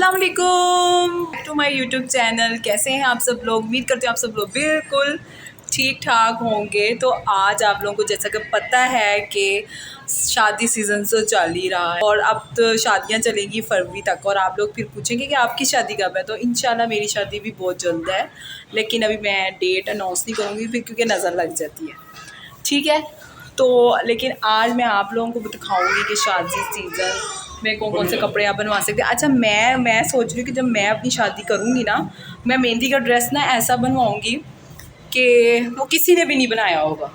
अस्सलाम वालेकुम to my YouTube channel. कैसे हैं आप सब लोग? उम्मीद करते हैं आप सब लोग बिल्कुल ठीक ठाक होंगे। तो आज आप लोगों को जैसा कि पता है कि शादी सीज़न तो चल ही रहा है और अब तो शादियां चलेंगी फरवरी तक। और आप लोग फिर पूछेंगे कि आपकी शादी कब है, तो इंशाल्लाह मेरी शादी भी बहुत जल्द है, लेकिन अभी मैं डेट अनाउंस नहीं करूँगी फिर, क्योंकि नज़र लग जाती है। ठीक है, तो लेकिन आज मैं आप लोगों को दिखाऊंगी कि शादी सीज़न में कौन कौन से कपड़े आप बनवा सकते हैं। अच्छा, मैं सोच रही हूँ कि जब मैं अपनी शादी करूँगी ना, मैं मेहंदी का ड्रेस ना ऐसा बनवाऊँगी कि वो किसी ने भी नहीं बनाया होगा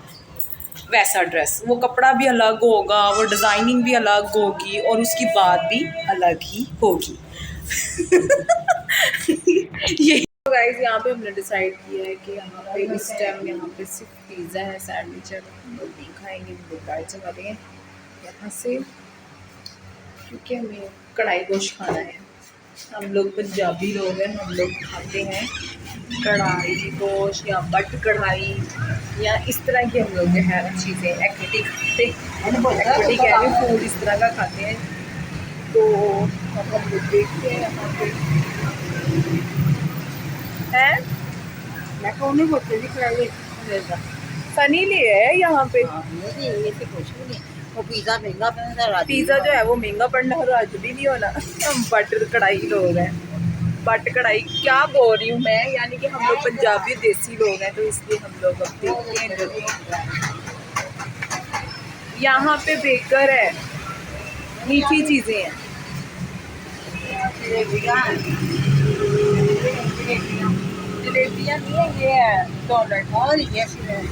वैसा ड्रेस। वो कपड़ा भी अलग होगा, वो डिज़ाइनिंग भी अलग होगी और उसकी बात भी अलग ही होगी। ये गाइस, यहाँ पे हमने डिसाइड किया है कि यहाँ पे इस टाइम यहाँ पे सिर्फ पिज़्ज़ा है, सैंडविच है, हम लोग नहीं खाएंगे, हम लोग बाहर चला रहे हैं यहाँ से, क्योंकि हमें कढ़ाई गोश्त खाना है। हम लोग पंजाबी लोग हैं, हम लोग खाते हैं कढ़ाई गोश्त या बट कढ़ाई या इस तरह की, हम लोग जो है चीज़ें एक्टिविटी कह रहे फूड इस तरह का खाते हैं। तो अब हम लोग देखते हैं यहाँ पे है सनी लिए है यहाँ पे। पिज़्ज़ा जो है वो महंगा पड़ना है, आज भी नहीं होना। हम बटर कढ़ाई लोग हैं, बट कढ़ाई क्या बोल रही हूँ मैं, यानी कि हम लोग पंजाबी देसी लोग हैं, तो इसलिए हम लोग अब देखते हैं। यहाँ पे बेकर है, मीठी चीज़ें हैं। जलेबियाँ नहीं है, ये है डोनट। और ये जलेबियाँ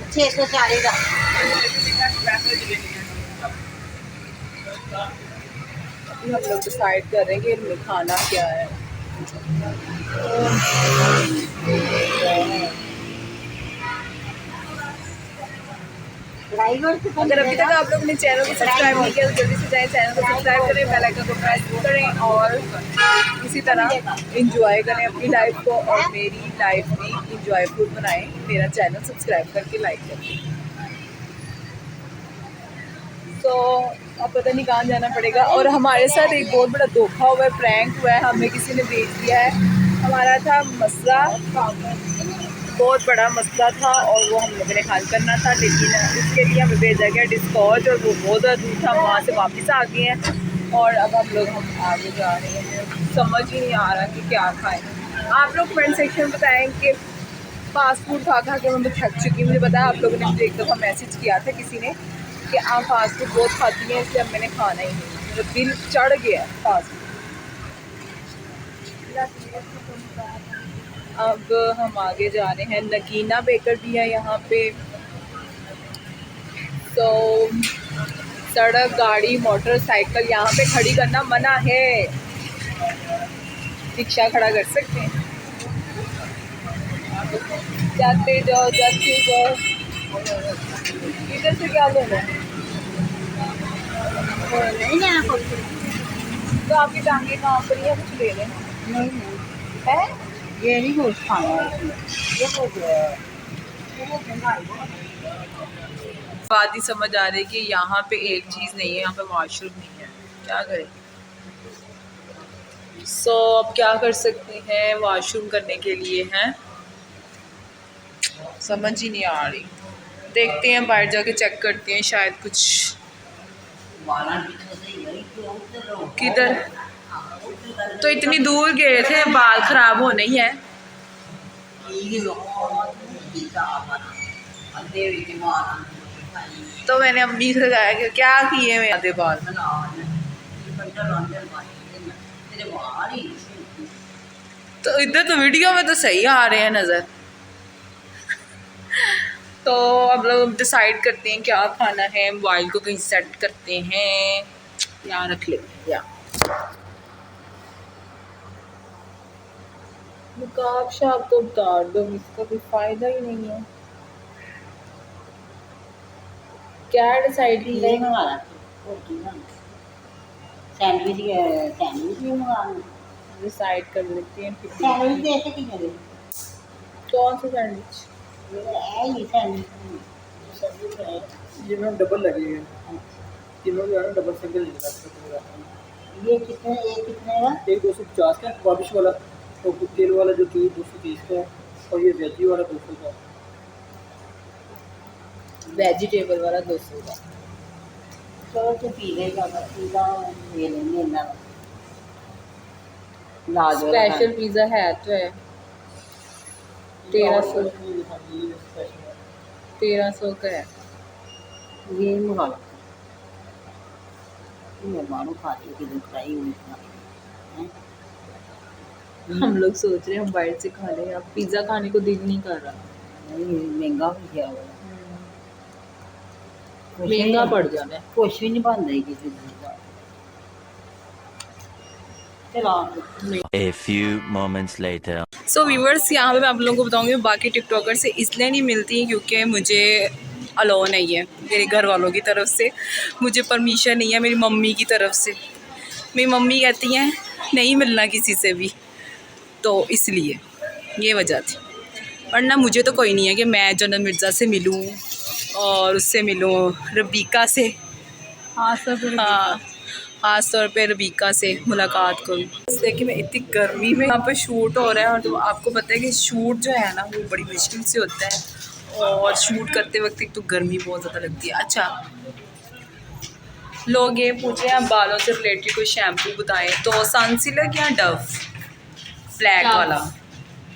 640 का। हम लोग डिसाइड कर रहे हैं कि हमें खाना क्या है। अगर अभी तक आप लोगों ने चैनल को सब्सक्राइब नहीं किया तो जल्दी से जाएं, चैनल को सब्सक्राइब करें, बेल आइकन को प्रेस करें और इसी तरह इंजॉय करें अपनी लाइफ को और मेरी लाइफ भी इंजॉयफुल बनाएं। मेरा चैनल सब्सक्राइब करके लाइक करें। तो अब पता नहीं कहाँ जाना पड़ेगा। और हमारे साथ एक बहुत बड़ा धोखा हुआ है, प्रैंक हुआ है, हमें किसी ने भेज दिया है। हमारा था मसला, बहुत बड़ा मसला था और वो हम लोगों ने हल करना था, लेकिन उसके लिए हमें भेजा गया डिस्कॉर्ड और वो बहुत ज़्यादा दूर था। हम वहाँ से वापस आ गए हैं और अब हम आगे जा रहे हैं। समझ ही नहीं आ रहा कि क्या खाएं। आप लोग कमेंट सेक्शन में बताएं कि फास्ट फूड खा खा के मैं तो थक चुकी हूँ। मुझे पता है आप लोगों ने मुझे एक दफ़ा मैसेज किया था किसी ने कि आप फास्ट फूड बहुत खाती हैं, इसलिए अब मैंने खाना ही नहीं, मेरा दिल चढ़ गया है फास्ट फूड। अब हम आगे जा रहे हैं, नगीना बेकर भी है यहाँ पे। तो सड़क, गाड़ी, मोटरसाइकिल यहाँ पे खड़ी करना मना है, रिक्शा खड़ा कर सकते हैं। जाते जाओ जाते जाओ। इधर से क्या लेना है? तो आपकी टांगे कहाँ पर है, कुछ ले लें। है ये नहीं गोश्त खाना, बात ही समझ आ रही है कि यहाँ पे एक चीज़ नहीं है, यहाँ पे वॉशरूम नहीं है, क्या करें। अब क्या कर सकते हैं, वॉशरूम करने के लिए हैं, समझ ही नहीं आ रही। देखते हैं, बाहर जाके चेक करते हैं, शायद कुछ। किधर? तो इतनी दूर गए थे, बाल खराब होने ही है। तो मैंने अम्मी से कहा कि क्या किए मैं आधे बाल। तो इधर तो वीडियो में तो सही आ रहे हैं नज़र। तो अब लोग डिसाइड करते हैं क्या खाना है, मोबाइल को कहीं सेट करते हैं, यहाँ रख लेते हैं। नकाब शाब तो उतार दो, इसका कोई फ़ायदा ही नहीं है। क्या डिसाइड किया है? सैंडविच भी मंगाना, डिसाइड कर लेते हैं फिर। सैंडविच कैसे की करें? कौन सा सैंडविच? ये सैंडविच ये मैम डबल लगेगा, तीनों जो है ना डबल सिंगल लगेगा। ये कितने का? एक 250 का बाबिश वाला, और तेल वाला जो 230 का है, और ये वेजी वाला 200 का। वेजिटेबल वाला 200 का। चलो तो पीले का पिज़्ज़ा ले लेंगे ना, लार्ज वाला स्पेशल पिज़्ज़ा है तो है 1300 का है। ये मंगा लो। मेहमानों खाते कि दूध फ्राई हुई हैं। हम लोग सोच रहे हैं हम बाहर से खा लें, अब पिज़्ज़ा खाने को दिल नहीं कर रहा। नहीं, महंगा भी क्या हुआ, महंगा पड़ जाना है। कुछ भी नहीं बन रही किसी चीज़ का। चलो A few moments later. So viewers, यहाँ पे मैं आप लोगों को बताऊँगी बाकी टिकटॉकर से इसलिए नहीं मिलती क्योंकि मुझे अलाउ नहीं है मेरे घर वालों की तरफ से, मुझे परमिशन नहीं है मेरी मम्मी की तरफ से। मेरी मम्मी कहती हैं नहीं मिलना किसी से भी, तो इसलिए ये वजह थी। वरना मुझे तो कोई नहीं है कि मैं जनरल मिर्ज़ा से मिलूँ और उससे मिलूँ, रबीका से। हाँ ख़ास तौर पे रबीका से मुलाकात करूँ। देखिए मैं इतनी गर्मी में यहाँ पर शूट हो रहा है, और तो आपको पता है कि शूट जो है ना वो बड़ी मुश्किल से होता है, और शूट करते वक्त एक तो गर्मी बहुत ज़्यादा लगती है। अच्छा, लोग ये पूछ रहे हैं बालों से रिलेटेड कोई शैम्पू बताएं, तो सनसिल्क या डव ब्लैक वाला?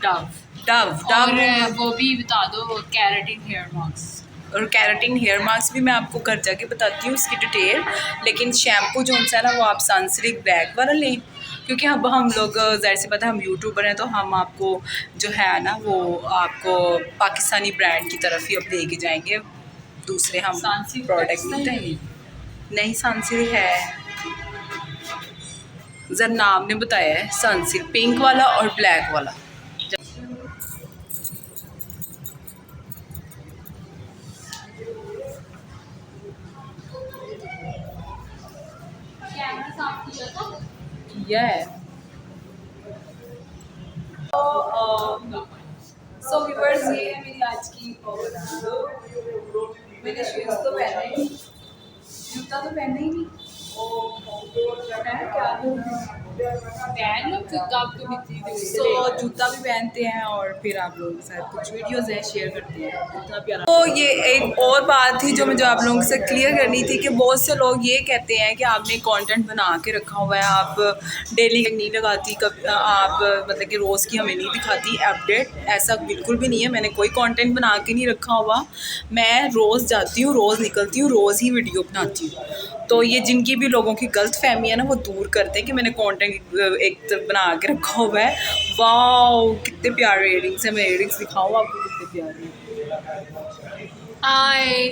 डव और वो भी बता दो केराटिन हेयर मास्क। और कैरेटिन हेयर मास्क भी मैं आपको घर जाके बताती हूँ उसकी डिटेल, लेकिन शैम्पू जो है ना वो आप सनसिल्क ब्लैक वाला लें, क्योंकि अब हम लोग ज़ाहिर सी बात है हम यूट्यूबर हैं, तो हम आपको जो है ना वो आपको पाकिस्तानी ब्रांड की तरफ ही अब लेके जाएंगे, दूसरे हम प्रोडक्ट नहीं। सनसिल्क है, जरा नाम ने बताया है सनसिल्क, पिंक वाला और ब्लैक वाला। किया है। सो व्यूअर्स, ये है मेरी आज की मैंने शूज़ तो पहने ही नहीं, जूता तो पहने ही नहीं, सो जूता भी पहनते हैं और फिर आप लोगों के साथ कुछ वीडियोस हैं शेयर करते हैं, इतना प्यारा। तो ये एक और बात थी जो मुझे आप लोगों से क्लियर करनी थी कि बहुत से लोग ये कहते हैं कि आपने कंटेंट बना के रखा हुआ है, आप डेली नहीं लगाती, कब आप मतलब कि रोज़ की हमें नहीं दिखाती अपडेट। ऐसा बिल्कुल भी नहीं है, मैंने कोई कंटेंट बना के नहीं रखा हुआ, मैं रोज़ जाती हूँ, रोज़ निकलती हूँ, रोज़ ही वीडियो बनाती हूँ। तो ये जिनकी भी लोगों की गलत फहमी है ना वो दूर करते हैं कि मैंने कंटेंट एक बना के रखा हुआ है। वाह कितने प्यारे इयररिंग्स हैं, मैं इयररिंग्स दिखाऊँ आपको कितने प्यारे हैं। हाय,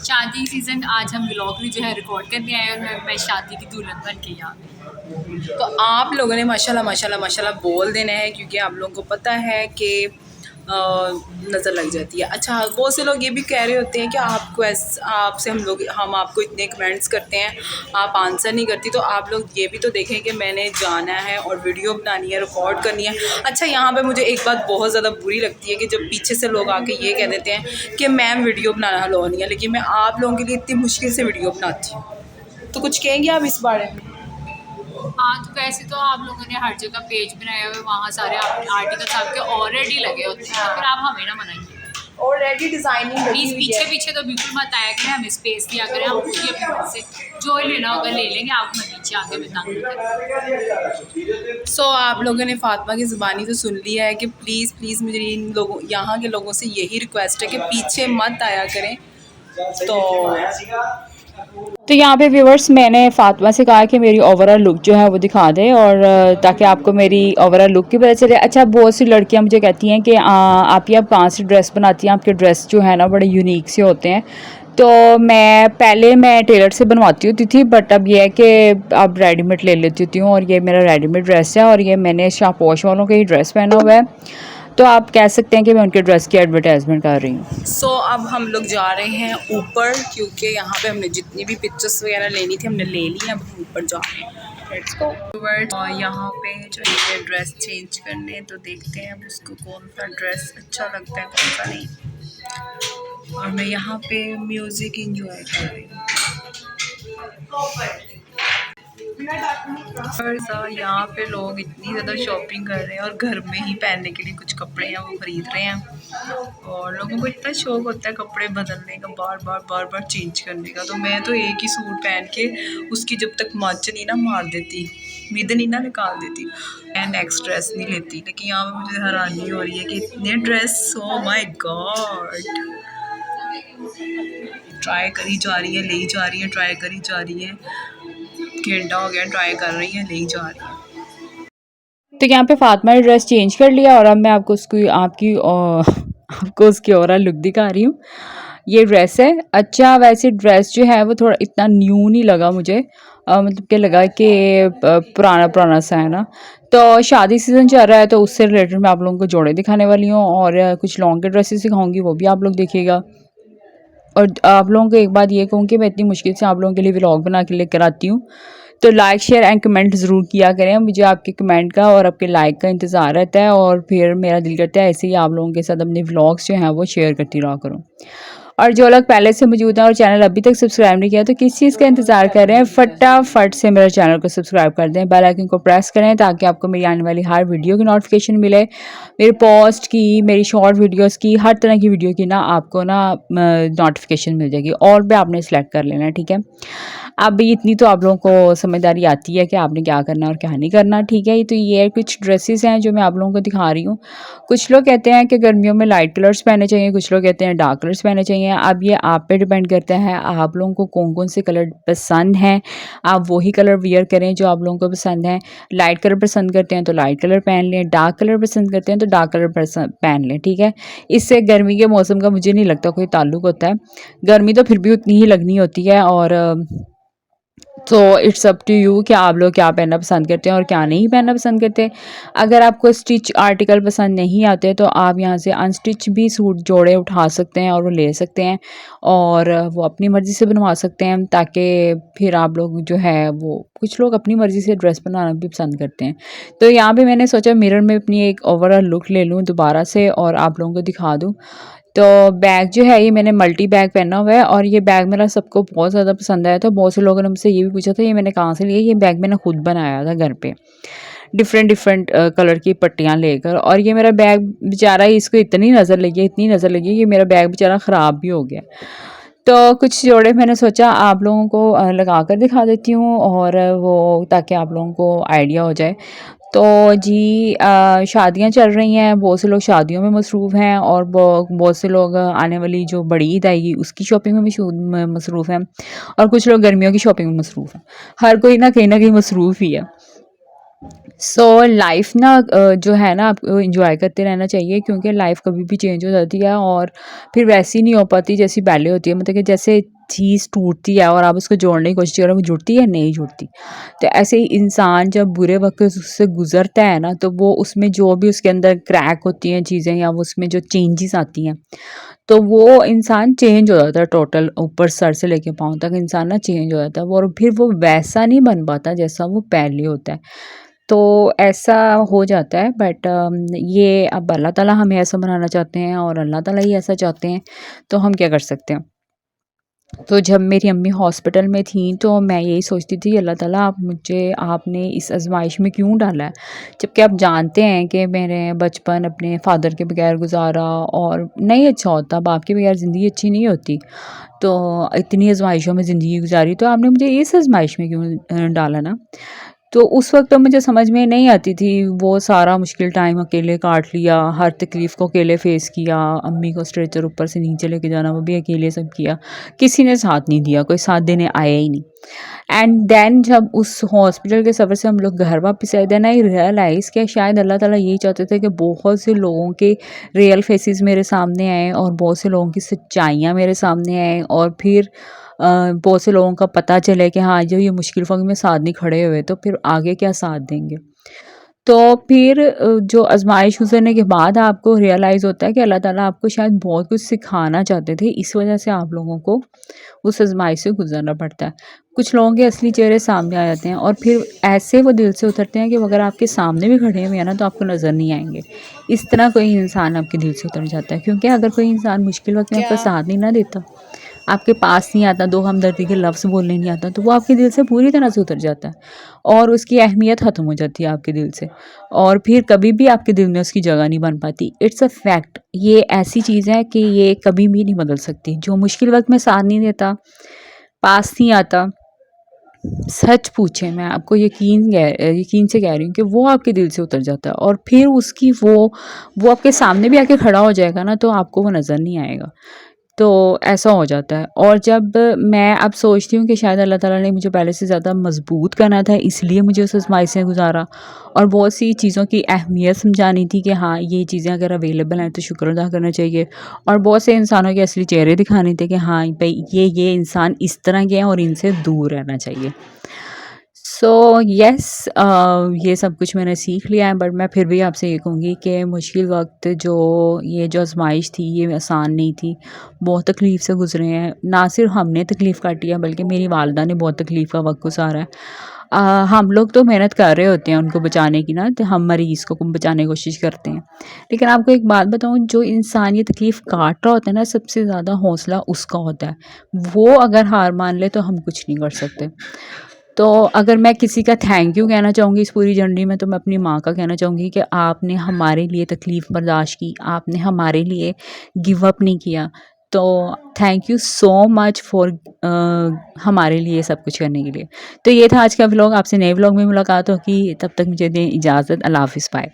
शादी सीज़न आज हम व्लॉग भी जो है रिकॉर्ड करने आए और मैं शादी की दुल्हन बन के यहाँ पे। तो आप लोगों ने माशाल्लाह माशाल्लाह माशाल्लाह बोल देना है, क्योंकि आप लोगों को पता है कि नज़र लग जाती है। अच्छा, बहुत से लोग ये भी कह रहे होते हैं कि आपको आपसे हम आपको इतने कमेंट्स करते हैं, आप आंसर नहीं करती, तो आप लोग ये भी तो देखें कि मैंने जाना है और वीडियो बनानी है, रिकॉर्ड करनी है। अच्छा, यहाँ पे मुझे एक बात बहुत ज़्यादा बुरी लगती है कि जब पीछे से लोग आके ये कह देते हैं कि मैम वीडियो बनाना अलाउ नहीं है, लेकिन मैं आप लोगों के लिए इतनी मुश्किल से वीडियो बनाती हूँ। तो कुछ कहेंगे आप इस बारे में? हाँ, तो वैसे तो आप लोगों ने हर जगह पेज बनाए हुए, वहाँ सारे आर्टिकल्स आपके ऑलरेडी लगे होते हैं, तो फिर आप हमें ना बनाइए। ऑलरेडी डिज़ाइनिंग प्लीज़ पीछे तो बिल्कुल मत आया करें, हमें स्पेस दिया करें, हम खुद ही अपनी मन से जो लेना होगा ले लेंगे, आप हमें नीचे आके बता दें। सो आप लोगों ने फातिमा की ज़ुबानी तो सुन लिया है कि प्लीज़ प्लीज़ मुझे इन लोगों यहाँ के लोगों से यही रिक्वेस्ट है कि पीछे मत आया करें। तो यहाँ पे व्यूवर्स मैंने फातिमा से कहा कि मेरी ओवरऑल लुक जो है वो दिखा दे, और ताकि आपको मेरी ओवरऑल लुक की पता चले। अच्छा, बहुत सी लड़कियाँ मुझे कहती हैं कि आप ही आप कहाँ से ड्रेस बनाती हैं, आपके ड्रेस जो है ना बड़े यूनिक से होते हैं। तो पहले मैं टेलर से बनवाती होती थी, बट अब ये है कि अब रेडीमेड ले लेती होती हूँ, और ये मेरा रेडीमेड ड्रेस है, और ये मैंने शाहपोश वालों का ही ड्रेस पहना हुआ है। तो आप कह सकते हैं कि मैं उनके ड्रेस की एडवर्टाइजमेंट कर रही हूँ। सो अब हम लोग जा रहे हैं ऊपर, क्योंकि यहाँ पे हमने जितनी भी पिक्चर्स वगैरह लेनी थी हमने ले ली, अब हम ऊपर जा रहे हैं। Let's go. और यहाँ पे जो है ड्रेस चेंज करने, तो देखते हैं अब उसको कौन सा ड्रेस अच्छा लगता है कौन सा नहीं। और मैं यहाँ पे म्यूज़िक इंजॉय कर रही हूँ। और यहाँ पे लोग इतनी ज़्यादा शॉपिंग कर रहे हैं और घर में ही पहनने के लिए कुछ कपड़े हैं वो ख़रीद रहे हैं। और लोगों को इतना शौक होता है कपड़े बदलने का, बार बार चेंज करने का। तो मैं तो एक ही सूट पहन के उसकी जब तक मच नहीं ना मार देती, विद नहीं ना निकाल देती, मैं नेक्स्ट ड्रेस नहीं लेती। लेकिन यहाँ पर मुझे हैरानी हो रही है कि इतने dress, oh my God. Try करी जा रही है, ले जा रही है, ट्राई करी जा रही है, घंटा हो गया ट्राई कर रही है, ले जा रही है। तो यहाँ पे फातिमा ने ड्रेस चेंज कर लिया और अब मैं आपको आपको उसकी ओवरऑल लुक दिखा रही हूँ। ये ड्रेस है। अच्छा, वैसे ड्रेस जो है वो थोड़ा इतना न्यू नहीं लगा मुझे, मतलब कि लगा कि पुराना पुराना सा है ना। तो शादी सीज़न चल रहा है तो उससे रिलेटेड मैं आप लोगों को जोड़े दिखाने वाली हूँ और कुछ लॉन्ग के ड्रेसेस दिखाऊंगी, वो भी आप लोग देखिएगा। और आप लोगों को एक बात ये कहूँ कि मैं इतनी मुश्किल से आप लोगों के लिए व्लॉग बना के लेकर आती हूँ, तो लाइक शेयर एंड कमेंट ज़रूर किया करें। मुझे आपके कमेंट का और आपके लाइक का इंतज़ार रहता है और फिर मेरा दिल करता है ऐसे ही आप लोगों के साथ अपने व्लॉग्स जो हैं वो शेयर करती रहा करूँ। और जो लोग पहले से मौजूद हैं और चैनल अभी तक सब्सक्राइब नहीं किया तो किस चीज़ का इंतज़ार कर रहे हैं, फटाफट से मेरे चैनल को सब्सक्राइब कर दें, बेल आइकन को प्रेस करें ताकि आपको मेरी आने वाली हर वीडियो की नोटिफिकेशन मिले। मेरे पोस्ट की, मेरी शॉर्ट वीडियोस की, हर तरह की वीडियो की ना आपको ना नोटिफिकेशन मिल जाएगी। और भी आपने सेलेक्ट कर लेना, ठीक है। अब इतनी तो आप लोगों को समझदारी आती है कि आपने क्या करना और क्या नहीं करना, ठीक है। तो ये कुछ ड्रेसेस हैं जो मैं आप लोगों को दिखा रही हूँ। कुछ लोग कहते हैं कि गर्मियों में लाइट कलर्स पहने चाहिए, कुछ लोग कहते हैं डार्क कलर्स पहने चाहिए। अब ये आप पे डिपेंड करता है आप लोगों को कौन कौन से कलर पसंद हैं, आप वही कलर वियर करें जो आप लोगों को पसंद है। लाइट कलर पसंद करते हैं तो लाइट कलर पहन लें, डार्क कलर पसंद करते हैं तो डार्क कलर पहन लें, ठीक है। इससे गर्मी के मौसम का मुझे नहीं लगता कोई ताल्लुक होता है। गर्मी तो फिर भी उतनी ही लगनी होती है और तो इट्स अप टू यू कि आप लोग क्या पहनना पसंद करते हैं और क्या नहीं पहनना पसंद करते। अगर आपको स्टिच आर्टिकल पसंद नहीं आते तो आप यहाँ से अनस्टिच भी सूट जोड़े उठा सकते हैं और वो ले सकते हैं और वो अपनी मर्ज़ी से बनवा सकते हैं, ताकि फिर आप लोग जो है वो कुछ लोग अपनी मर्ज़ी से ड्रेस बनाना भी पसंद करते हैं। तो यहाँ पे मैंने सोचा मिरर में अपनी एक ओवरऑल लुक ले लूँ दोबारा से और आप लोगों को दिखा दूँ। तो बैग जो है ये मैंने मल्टी बैग पहना हुआ है और ये बैग मेरा सबको बहुत ज़्यादा पसंद आया था। बहुत से लोगों ने मुझसे ये भी पूछा था ये मैंने कहाँ से लिया। ये बैग मैंने खुद बनाया था घर पे, डिफरेंट कलर की पट्टियाँ लेकर। और ये मेरा बैग बेचारा, इसको इतनी नज़र लगी कि मेरा बैग बेचारा ख़राब भी हो गया। तो कुछ जोड़े मैंने सोचा आप लोगों को लगा कर दिखा देती हूँ और वो ताकि आप लोगों को आइडिया हो जाए। तो जी शादियां चल रही हैं, बहुत से लोग शादियों में मसरूफ़ हैं और बहुत से लोग आने वाली जो बड़ी ईद आएगी उसकी शॉपिंग में मसरूफ़ हैं और कुछ लोग गर्मियों की शॉपिंग में मसरूफ़ हैं। हर कोई ना कहीं मसरूफ़ ही है। सो लाइफ ना जो है ना आपको इंजॉय करते रहना चाहिए, क्योंकि लाइफ कभी भी चेंज हो जाती है और फिर वैसी नहीं हो पाती जैसी पहले होती है। मतलब कि जैसे चीज़ टूटती है और आप उसको जोड़ने की कोशिश करो, वो जुड़ती है नहीं जुड़ती। तो ऐसे ही इंसान जब बुरे वक्त उससे गुजरता है ना, तो वो उसमें जो भी उसके अंदर क्रैक होती हैं चीज़ें या वो उसमें जो चेंजेस आती हैं, तो वो इंसान चेंज हो जाता है टोटल, ऊपर सर से लेके पाँव तक इंसान ना चेंज हो जाता है और फिर वो वैसा नहीं बन पाता जैसा वो पहले होता है। तो ऐसा हो जाता है। बट ये अब अल्लाह ताला हमें ऐसा बनाना चाहते हैं और अल्लाह ताला ही ऐसा चाहते हैं, तो हम क्या कर सकते हैं। तो जब मेरी अम्मी हॉस्पिटल में थी तो मैं यही सोचती थी अल्लाह ताला आपने इस आजमाइश में क्यों डाला है, जबकि आप जानते हैं कि मैंने बचपन अपने फादर के बगैर गुजारा और नहीं अच्छा होता, बाप के बगैर ज़िंदगी अच्छी नहीं होती। तो इतनी आजमाइशों में ज़िंदगी गुजारी, तो आपने मुझे इस आजमाइश में क्यों डाला ना। तो उस वक्त तो मुझे समझ में नहीं आती थी, वो सारा मुश्किल टाइम अकेले काट लिया, हर तकलीफ़ को अकेले फेस किया, अम्मी को स्ट्रेचर ऊपर से नीचे लेके जाना वो भी अकेले सब किया, किसी ने साथ नहीं दिया, कोई साथ देने आया ही नहीं। एंड देन जब उस हॉस्पिटल के सफ़र से हम लोग घर वापस आए, देन आई रियलाइज़ कि शायद अल्लाह ताला यही चाहते थे कि बहुत से लोगों के रियल फेसेस मेरे सामने आए और बहुत से लोगों की सच्चाइयाँ मेरे सामने आए और फिर बहुत से लोगों का पता चले कि हाँ जो ये मुश्किल वक्त में साथ नहीं खड़े हुए तो फिर आगे क्या साथ देंगे। तो फिर जो आजमाइश गुजरने के बाद आपको रियलाइज़ होता है कि अल्लाह ताला आपको शायद बहुत कुछ सिखाना चाहते थे, इस वजह से आप लोगों को उस आजमाइश से गुजरना पड़ता है। कुछ लोगों के असली चेहरे सामने आ जाते हैं और फिर ऐसे वो दिल से उतरते हैं कि अगर आपके सामने भी खड़े हुए हैं ना तो आपको नज़र नहीं आएंगे। इस तरह कोई इंसान आपके दिल से उतर जाता है, क्योंकि अगर कोई इंसान मुश्किल वक्त में आपका साथ नहीं ना देता, आपके पास नहीं आता, दो हमदर्दी के लफ्ज़ बोलने नहीं आता, तो वो आपके दिल से पूरी तरह से उतर जाता है और उसकी अहमियत ख़त्म हो जाती है आपके दिल से, और फिर कभी भी आपके दिल में उसकी जगह नहीं बन पाती। इट्स अ फैक्ट, ये ऐसी चीज़ है कि ये कभी भी नहीं बदल सकती। जो मुश्किल वक्त में साथ नहीं देता, पास नहीं आता, सच पूछें, मैं आपको यकीन से कह रही हूँ कि वो आपके दिल से उतर जाता है और फिर उसकी वो आपके सामने भी आके खड़ा हो जाएगा ना तो आपको वो नज़र नहीं आएगा। तो ऐसा हो जाता है। और जब मैं अब सोचती हूँ कि शायद अल्लाह ताला ने मुझे पहले से ज़्यादा मजबूत करना था, इसलिए मुझे उस आज़माइश से गुजारा और बहुत सी चीज़ों की अहमियत समझानी थी कि हाँ, ये चीज़ें अगर अवेलेबल हैं तो शुक्र अदा करना चाहिए, और बहुत से इंसानों के असली चेहरे दिखाने थे कि हाँ भाई, ये इंसान इस तरह के हैं और इनसे दूर रहना चाहिए। सो यस, ये सब कुछ मैंने सीख लिया है, बट मैं फिर भी आपसे ये कहूँगी कि मुश्किल वक्त जो आजमाइश थी ये आसान नहीं थी, बहुत तकलीफ़ से गुजरे हैं। ना सिर्फ हमने तकलीफ़ काटी है बल्कि मेरी वालदा ने बहुत तकलीफ़ का वक्त गुजारा है। हम लोग तो मेहनत कर रहे होते हैं उनको बचाने की ना, तो हम मरीज़ को बचाने की कोशिश करते हैं, लेकिन आपको एक बात बताऊँ, जो इंसान ये तकलीफ़ काट रहा होता है ना, सबसे ज़्यादा हौसला उसका होता है। वो अगर हार मान ले तो हम कुछ नहीं कर सकते। तो अगर मैं किसी का थैंक यू कहना चाहूँगी इस पूरी जर्नी में, तो मैं अपनी माँ का कहना चाहूँगी कि आपने हमारे लिए तकलीफ़ बर्दाश्त की, आपने हमारे लिए गिव अप नहीं किया। तो thank you so much for हमारे लिए सब कुछ करने के लिए। तो ये था आज का व्लॉग। आपसे नए व्लॉग में मुलाकात होगी, तब तक मुझे दें इजाज़त। अल्लाह हाफ़िज़, बाय।